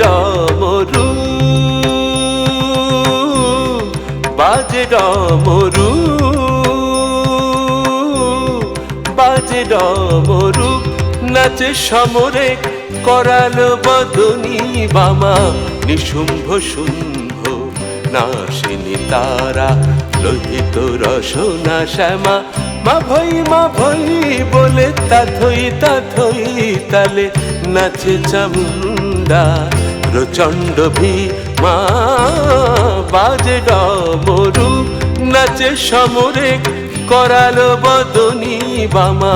ডমরু, বাজে ডমরু, বাজে ডমরু, নাচে সমরে করালো বদনী বামা, নিশুম্ভ শুম্ভ নাশিনী তারা, লোহিত রসনা শ্যামা, মা ভৈ বলে তাথই তালে নাচে চামুন্ডা প্রচণ্ড ভীমা। বাজে ডমরু, নাচে সমরে করালো বদনী বামা,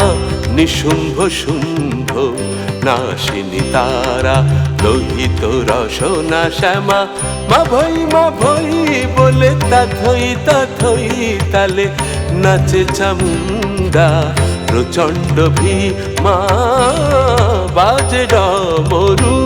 নিশুম্ভ শুম্ভ নাশিনী তারা, লোহিত রসনা শ্যামা, মা ভৈ বলে তাথই তালে নাচে চামুন্ডা প্রচণ্ড ভীমা। বাজে ডমরু।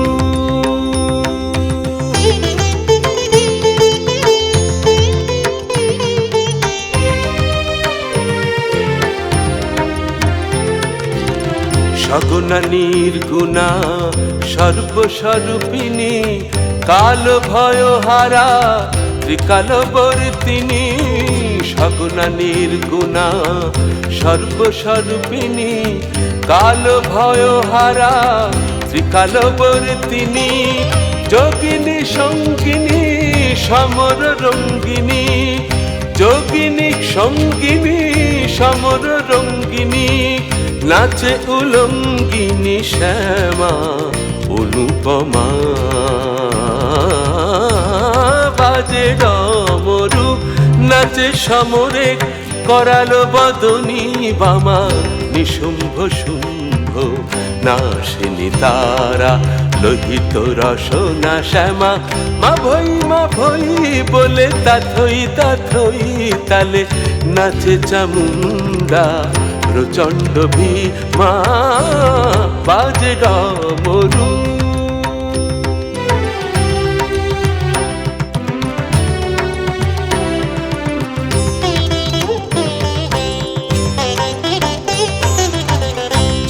সগুণা নির্গুণা সর্বস্বরূপিণী, কাল ভয় হারা ত্রিকালবর্তিনী। সগুণা নির্গুণা সর্বস্বরূপিণী, কাল ভয় হারা ত্রিকালবর্তিনী। যোগিনী সঙ্গিনী সমর রঙ্গিনী, যোগিনী সঙ্গিনী সমর রঙ্গিনী, নাচে উলঙ্গিনী শ্যামা অনুপমা। বাজে ডমরু, নাচে সমরে করালো বদনী বামা, নিশুম্ভ শুম্ভ নাশিনী তারা, লোহিত রসনা শ্যামা, মা ভৈ বলে তাথই তালে নাচে চামুন্ডা প্রচণ্ড ভীমা। বাজে ডমরু।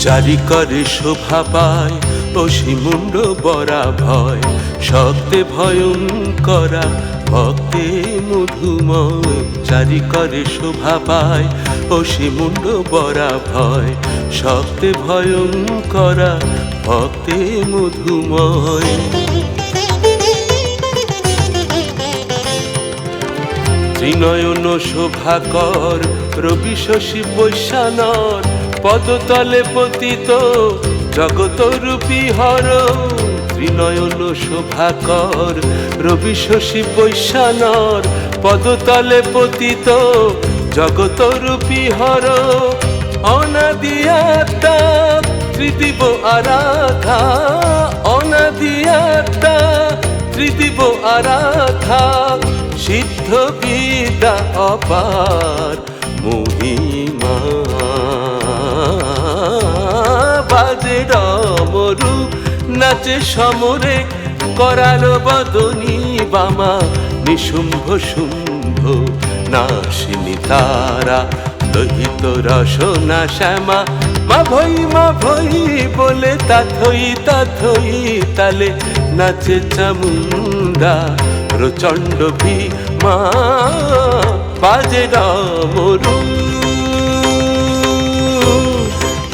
চারি করে শোভা পায় অসীমুণ্ড বরা ভয়, শক্তে ভয়ঙ্করা ভক্তে মধুময়। চারি করে শোভা পায় অসীমুণ্ড বরা ভয়, শক্তে ভয়ঙ্করা ভক্তে মধুময়। ত্রিনয়ন শোভাকর রবি শশী বৈশ্যানর, পদতলে পতিত জগতরূপী হর। ত্রিনয়ন শোভাকর রবি শশী বৈশ্যানর, পদতলে পতিত জগতরূপী হর। অনাদি আত্মা ত্রিদিব আরাধা, অনাদি আত্মা ত্রিদিব আরাধা, সিদ্ধ বিদ্যা অপার মহিমা। বাজে ডমরু, নাচে সমরে করালো বদনী বামা, নিশুম্ভ শুম্ভ নাশিনী তারা, লোহিত রসনা শ্যামা, মা ভৈ বলে তাথই তালে নাচে চামুন্ডা প্রচণ্ড ভীমা। বাজে ডমরু,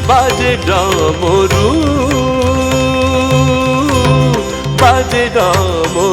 বাজে ডমরু, বাজে ডমরু।